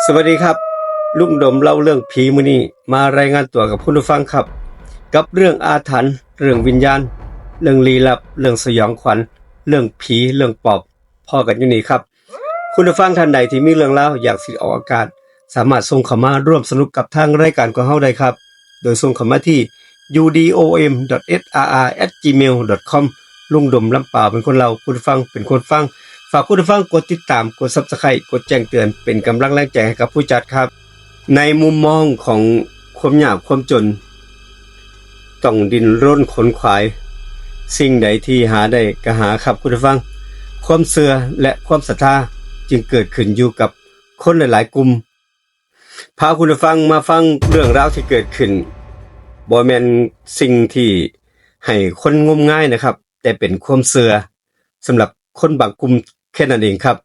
สวัสดีครับลุงดมเล่าเรื่องผีมื้อนี้มารายงานตัวกับคุณผู้ฟังครับกับเรื่องอาถรรพ์เรื่องวิญญาณเรื่องลี้ลับเรื่องสยองขวัญเรื่องผีเรื่องปอบพอกันอยู่นี่ครับคุณผู้ฟังท่านใดที่มีเรื่องเล่าอยากสิออกอากาศสามารถส่งเข้ามาร่วมสนุกกับทางรายการของเฮาได้ครับโดยส่งเข้ามาที่ udom.srr@gmail.com ลุงดมลำปาวเป็นคนเล่าคุณผู้ฟังเป็นคนฟังฝากคุณผู้ฟังกดติดตามกด Subscribe กดแจ้งเตือนเป็นกำลังแรงใจให้กับผู้จัดครับในมุมมองของความยากความจนต้องดิ้นรนขนขวายสิ่งใดที่หาได้ก็หาครับคุณผู้ฟังความเชื่อและความศรัทธาจึงเกิดขึ้นอยู่กับคนหลายๆกลุ่มพาคุณผู้ฟังมาฟังเรื่องราวที่เกิดขึ้นบ่แม่นสิ่งที่ให้คนงมงายนะครับแต่เป็นความเชื่อสำหรับคนบางกลุ่มแค่นั้นเองครับ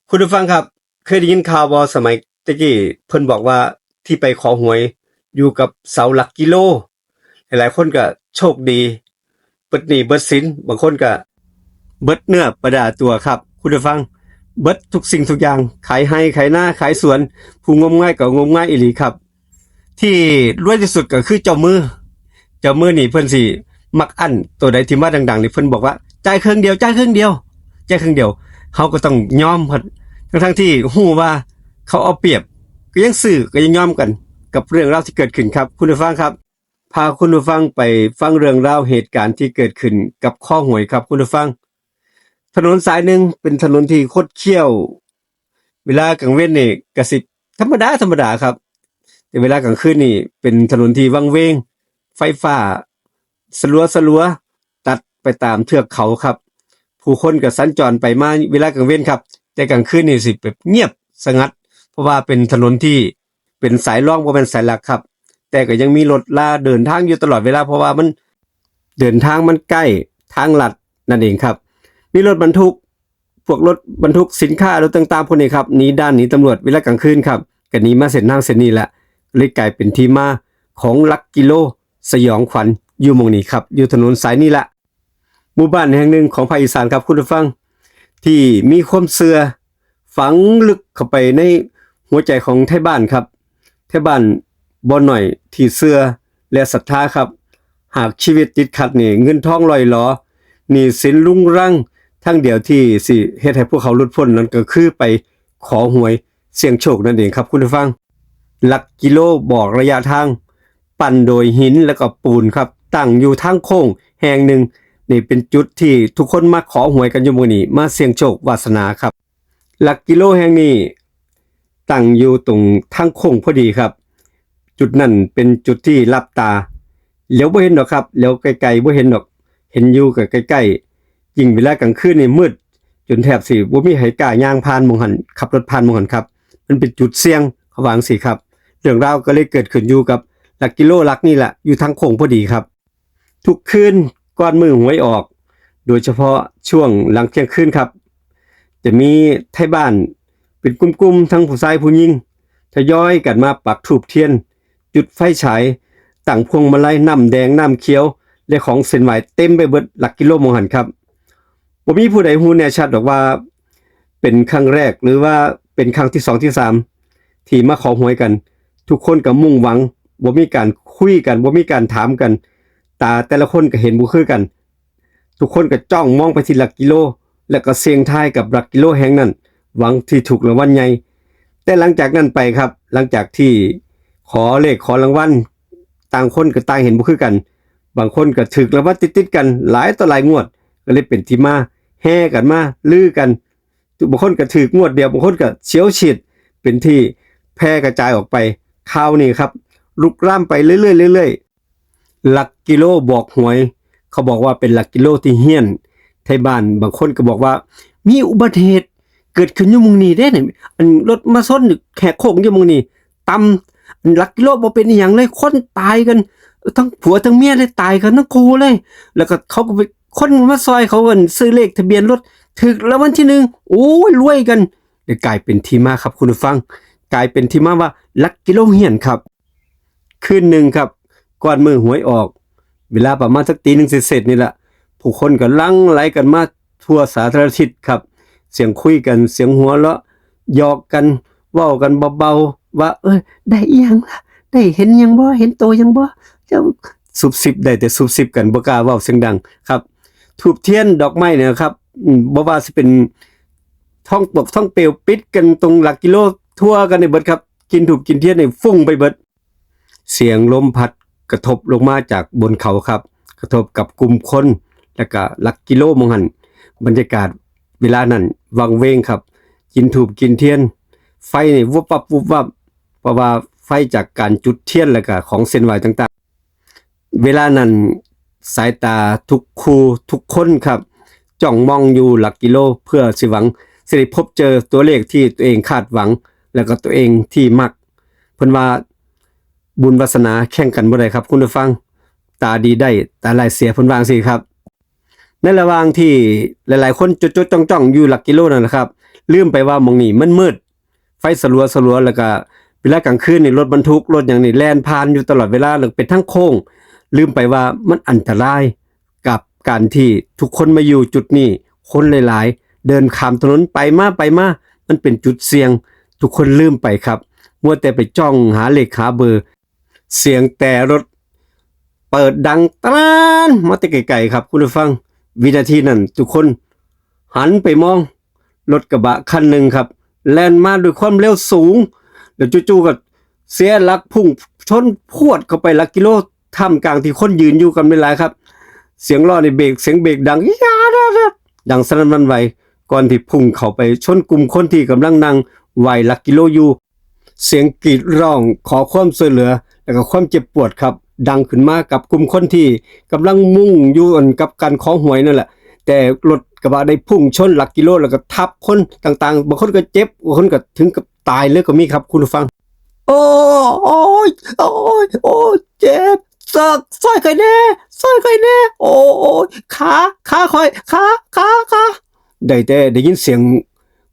คุณผู้ฟังครับเคยได้ยินข่าวบ่สมัยตะกี้เพิ่นบอกว่าที่ไปขอหวยอยู่กับเสาหลักกิโลหลายๆคนก็โชคดีเบิดหนี้เบิดสินบางคนก็เบิดเนื้อประดาตัวครับคุณผู้ฟังเบิดทุกสิ่งทุกอย่างขายให้ขายหน้าขายสวนผู้งมงายก็งมงายอีหลีครับที่รวยที่สุดก็คือเจ้ามือนี่เพิ่นสิมักอั้นตัวใดที่มาดังๆนี่เพิ่นบอกว่าจ่ายครึ่งเดียวเฮาก็ต้องยอมครับทั้งๆที่ฮู้ว่าเขาเอาเปรียบก็ยังซื้อก็ยังยอมกันกับเรื่องราวที่เกิดขึ้นครับคุณผู้ฟังครับพาคุณผู้ฟังไปฟังเรื่องราวเหตุการณ์ที่เกิดขึ้นกับข้อหวยครับคุณผู้ฟังถนนสายหนึ่งเป็นถนนที่คดเคี้ยวเวลากลางเว้นนี่ก็สิธรรมดาครับแต่เวลากลางคืนนี่เป็นถนนที่วังเวงไฟฟ้าสลัวตัดไปตามเทือกเขาครับผู้คนก็สัญจรไปมาเวลากลางเว้นครับแต่กลางคืนนี่สิแบบเงียบสงัดเพราะว่าเป็นถนนที่เป็นสายรองบ่แม่นสายหลักครับแต่ก็ยังมีรถลาเดินทางอยู่ตลอดเวลาเพราะว่ามันเดินทางมันใกล้ทางลัดนั่นเองครับมีรถบรรทุกพวกรถบรรทุกสินค้ารถต่างๆพวกนี้ครับหนีด้านหนีตำรวจเวลากลางคืนครับก็หนีมาเส้นทางเส้นนี้แหละเลยกลายเป็นที่มาของหลักกิโลสยองขวัญอยู่หม้องนี้ครับอยู่ถนนสายนี้ละหมู่บ้านแห่งหนึ่งของภาคอีสานครับคุณผู้ฟังที่มีความเชื่อฝังลึกเข้าไปในหัวใจของไทบ้านครับไทบ้านบ่หน่อยที่เชื่อและศรัทธาครับหากชีวิตติดขัดนี่เงินทองลอยหลอหนี้สินรุงรังทั้งเดียวที่สิเฮ็ดให้พวกเขาหลุดพ้นนั้นก็คือไปขอหวยเสี่ยงโชคนั่นเองครับคุณผู้ฟังหลักกิโลบอกระยะทางปั้นโดยหินและก็ปูนครับตั้งอยู่ทางโค้งแห่งหนึ่งนี่เป็นจุดที่ทุกคนมาขอหวยกันอยู่มื้อนี้มาเสี่ยงโชควาสนาครับหลักกิโลแห่งนี้ตั้งอยู่ตรงทางโค้งพอดีครับจุดนั้นเป็นจุดที่ลับตาเหลียวบ่เห็นดอกครับเหลียวไกลๆบ่เห็นดอกเห็นอยู่ก็ใกล้ๆยิ่งเวลากลางคืนนี่มืดจนแทบสิบ่มีไผกล้าย่างผ่านหม้องหันขับรถผ่านหม้องหันครับมันเป็นจุดเสี่ยงเขาว่าจังซี่ครับเรื่องราวก็เลยเกิดขึ้นอยู่กับหลักกิโลหลักนี่แหละอยู่ทางโค้งพอดีครับทุกคืนก่อนมื้อหวยออกโดยเฉพาะช่วงหลังเที่ยงคืนครับจะมีไทบ้านเป็นกลุ่มๆทั้งผู้ชายผู้หญิงทยอยกันมาปักธูปเทียนจุดไฟฉายตั้งพวงมาลัยน้ำแดงน้ำเขียวและของเส้นไหว้เต็มไปเบิดหลักกิโลมองหันครับบ่มีผู้ใดฮู้แน่ชัดดอกว่าเป็นครั้งแรกหรือว่าเป็นครั้งที่2ที่3ที่มาขอหวยกันทุกคนก็มุ่งหวังบ่มีการคุยกันบ่มีการถามกันตาแต่ละคนก็เห็นบ่คือกันทุกคนก็จ้องมองไปที่หลักกิโลแล้วก็เสี่ยงทายกับหลักกิโลแห่งนั้นหวังที่ถูกรางวัลใหญ่แต่หลังจากนั้นไปครับหลังจากที่ขอเลขขอรางวัลต่างคนก็ต่างเห็นบ่คือกันบางคนก็ถูกรางวัลติดๆกันหลายต่อหลายงวดก็เลยเป็นที่มาแห่กันมาลือกันบางคนก็ถูกงวดเดียวบางคนก็เฉียวฉิดเป็นที่แพร่กระจายออกไปข่าวนี้ครับลุกลามไปเรื่อยๆหลักกิโลบอกหวยเขาบอกว่าเป็นหลักกิโลที่เฮี้ยนไทบ้านบางคนก็บอกว่ามีอุบัติเหตุเกิดขึ้นอยู่หม้องนี้เด้เนี่ยอันรถมาชนแหกโค้งอยู่หม้องนี้ต่ำหลักกิโลบ่เป็นอีหยังเลยคนตายกันทั้งผัวทั้งเมียเลยตายกันทั้งคู่เลยแล้วก็เขาก็ไปคนมาซอยเขากันซื้อเลขทะเบียนรถถูกรางวัลที่1โอ้ยรวยกันเลยกลายเป็นที่มาครับคุณผู้ฟังกลายเป็นที่มาว่าหลักกิโลเฮี้ยนครับคืนหนึ่งครับก่อนมื้อหวยออกเวลาประมาณสักตี 1เสร็จๆนี่แหละผู้คนก็หลั่งไหลกันมาทั่วสาธารณทิศครับเสียงคุยกันเสียงหัวเราะหยอกกัน เว้ากันเบาๆว่าได้อีหยังล่ะได้เห็นหยังบ่เห็นโตหยังบ่เจ้าซุบซิบได้แต่ซุบซิบกันบ่กล้าเว้าเสียงดังครับทูบเทียนดอกไม้เนี่ยครับบ่ว่าสิเป็นท้องปกท้องเปลวปิดกันตรงหลักกิโลทั่วกันในเบิดครับกินทูบกินเทียนนี่ฟุ้งไปเบิดเสียงลมพัดกระทบลงมาจากบนเขาครับกระทบกับกลุ่มคนแล้วก็หลักกิโลมองหันบรรยากาศเวลานั้นวังเวงครับกินทูบกินเทียนไฟนี่วุบวับวุบวับเพราะว่าไฟจากการจุดเทียนแล้วก็ของเส้นไหว้ต่างๆเวลานั้นสายตาทุกคู่ทุกคนครับจ้องมองอยู่หลักกิโลเพื่อสิหวังสิได้พบเจอตัวเลขที่ตัวเองคาดหวังแล้วก็ตัวเองที่มักเพิ่นว่าบุญวาสนาแข่งกันบ่ได้ครับคุณผู้ฟังตาดีได้ตาลายเสียเพิ่นว่าจังซี่ครับในระหว่างที่หลายๆคนจดๆจ้องๆอยู่หลักกิโลนั่นแหละครับลืมไปว่าหม้องนี้มันมืดไฟสลัวๆแล้วก็เวลากลางคืนนี่รถบรรทุกรถหยังนี่แล่นผ่านอยู่ตลอดเวลาแล้วเป็นทั้งโค้งลืมไปว่ามันอันตรายกับการที่ทุกคนมาอยู่จุดนี้คนหลายๆเดินข้ามถนนไปมามันเป็นจุดเสี่ยงทุกคนลืมไปครับมัวแต่ไปจ้องหาเลขหาเบอร์เสียงแต่รถเปิดดังตะนมาแต่ไกลๆครับคุณผู้ฟังวินาทีนั้นทุกคนหันไปมองรถกระบะคันหนึ่งครับแล่นมาด้วยความเร็วสูงแล้วจู่ๆก็เสียหลักพุ่งชนพรวดเข้าไปหลักกิโลท่ามกลางที่คนยืนอยู่กันไม่หลายครับเสียงล้อในเบรกเสียงเบรกดังดังสนั่นหวั่นไหวก่อนที่พุ่งเข้าไปชนกลุ่มคนที่กำลังนั่งไหวหลักกิโลอยู่เสียงกรีดร้องขอความช่วยเหลือแล้วก็ความเจ็บปวดครับดังขึ้นมากับกลุ่มคนที่กำลังมุ่งอยู่กับการขอหวยนั่นแหละแต่รถกระบะได้พุ่งชนหลักกิโลแล้วก็ทับคนต่างๆบางคนก็เจ็บบางคนก็ถึงกับตายเลยก็มีครับคุณผู้ฟังโอ้ยเจ็บซอยไข่แน่โอ้ยขาคอยขาได้แต่ได้ยินเสียง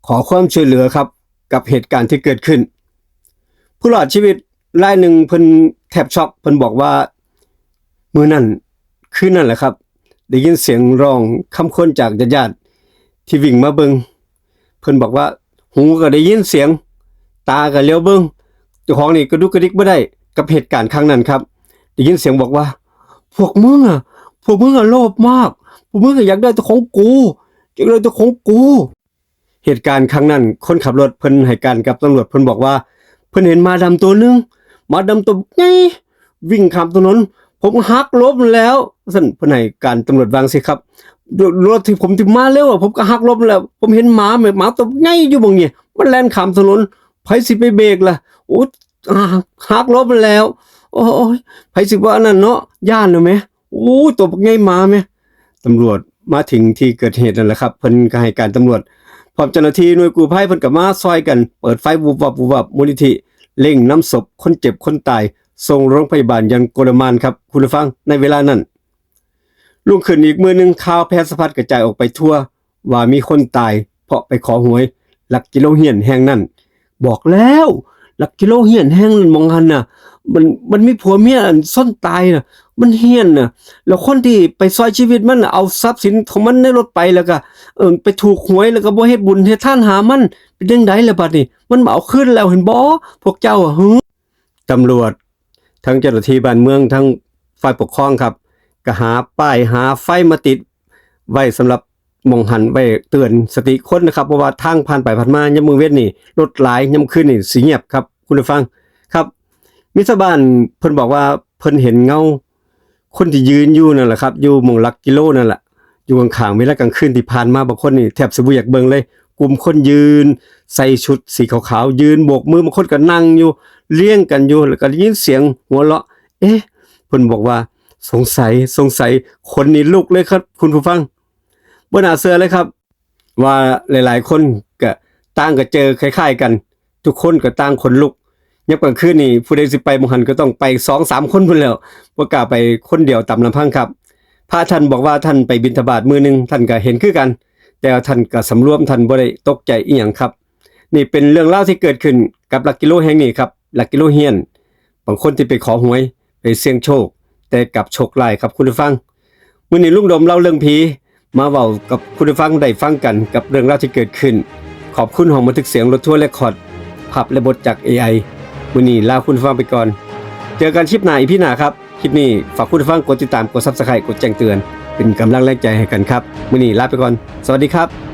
ขอความช่วยเหลือครับกับเหตุการณ์ที่เกิดขึ้นผู้รอดชีวิตรายหนึ่งเพิ่นแทบช็อกเพิ่นบอกว่ามื้อนั้นคืนนั้นแหละครับได้ยินเสียงร้องคำค้นจากญาติๆที่วิ่งมาเบิ่งเพิ่นบอกว่าหูก็ได้ยินเสียงตาก็เลี้ยวเบิ่งเจ้าของนี่กระดุกกระดิกบ่ได้กับเหตุการณ์ครั้งนั้นครับได้ยินเสียงบอกว่าพวกมึงอะโลภมากพวกมึงอยากได้ตัวของกูเหตุการณ์ครั้งนั้นคนขับรถเพิ่นให้การกับตำรวจเพิ่นบอกว่าเพิ่นเห็นหมาดำตัวนึงหมาดำตัวใหญ่วิ่งข้ามถนนผมหักหลบแล้วซั่นเพิ่นให้การตำรวจวางสิครับรถที่ผมที่มาเร็วผมก็หักหลบแล้วผมเห็นหมาตัวใหญ่อยู่บ่งนี้มันแล่นข้ามถนนไผสิไปเบรกล่ะโอ้หักหลบแล้วโอ้ยไผสิว่านั่นเนาะย่านเลยแหมโอ้ตัวบักใหญ่หมาแหมตำรวจมาถึงที่เกิดเหตุนั่นแหละครับเพิ่นก็ให้การตำรวจพร้อมเจ้าหน้าที่หน่วยกู้ภัยเพิ่นก็มาซอยกันเปิดไฟวูบวับมูลนิธิเร่งนำศพคนเจ็บคนตายส่งโรงพยาบาลยันโกลมานครับคุณผู้ฟังในเวลานั้นรุ่งขึ้นอีกมื้อนึงข่าวแพร่สะพัดกระจายออกไปทั่วว่ามีคนตายเพราะไปขอหวยหลักกิโลเฮียนแห่งนั้นบอกแล้วหลักกิโลเฮียนแห่งนั้นมองหันน่ะมันมีผัวเมียอันซ่อนตายน่ะมันเฮียนน่ะแล้วคนที่ไปซอยชีวิตมันเอาทรัพย์สินของมันในรถไปแล้วก็ไปถูกหวยแล้วก็บ่เฮ็ดบุญเฮ็ดทานหามันเป็นจังได๋ล่ะบัดนี้มันมาเอาคืนแล้วเห็นบ่พวกเจ้าอะตำรวจทั้งเจ้าหน้าที่บ้านเมืองทั้งฝ่ายปกครองครับก็หาป้ายหาไฟมาติดไว้สำหรับมองหันไว้เตือนสติคนนะครับเพราะว่าทางผ่านไปผ่านมายามมื้อเว้นนี่รถหลายยามคืนนี่สิเงียบครับคุณผู้ฟังครับมีชาวบ้านเพิ่นบอกว่าเพิ่นเห็นเงาคนที่ยืนอยู่นั่นแหละครับอยู่หม่องหลักกิโลนั่นแหละอยู่ข้างๆเวลากลางคืนที่ผ่านมาบางคนนี่แทบสิบ่อยากเบิ่งเลยกลุ่มคนยืนใส่ชุดสีขาวๆยืนโบกมือบางคนก็นั่งอยู่เลี้ยงกันอยู่แล้วก็ได้ยินเสียงหัวเราะเพิ่นบอกว่าสงสัยคนนี้ลุกเลยครับคุณผู้ฟังบ่น่าเชื่อเลยครับว่าหลายๆคนก็ต่างก็เจอคล้ายๆกันทุกคนก็ต่างขนลุกยามกลางคืนนี่ผู้ใดสิไปบ่หันก็ต้องไป 2-3 คนพุ่นแล้วบ่กล้าไปคนเดียวตามลำพังครับพระท่านบอกว่าท่านไปบิณฑบาตมื้อนึงท่านก็เห็นคือกันแต่ท่านก็สำรวมท่านบ่ได้ตกใจอีหยังครับนี่เป็นเรื่องราวที่เกิดขึ้นกับหลักกิโลแห่งนี้ครับหลักกิโลเฮียนบางคนที่ไปขอหวยไปเสี่ยงโชคแต่กลับโชคร้ายครับคุณผู้ฟังมื้อนี้ลุงดมเล่าเรื่องผีมาเว้ากับคุณผู้ฟังได้ฟังกันกับเรื่องราวที่เกิดขึ้นขอบคุณห้องบันทึกเสียงรถทัวร์เรคคอร์ด ภาพและบทจาก AI มื้อนี้ลาคุณผู้ฟังไปก่อนเจอกันคลิปหน้าอีพีหน้าครับคลิปนี้ฝากคุณผู้ฟังกดติดตามกด Subscribe กดแจ้งเตือนเป็นกำลังแรงใจให้กันครับมื้อนี้ลาไปก่อนสวัสดีครับ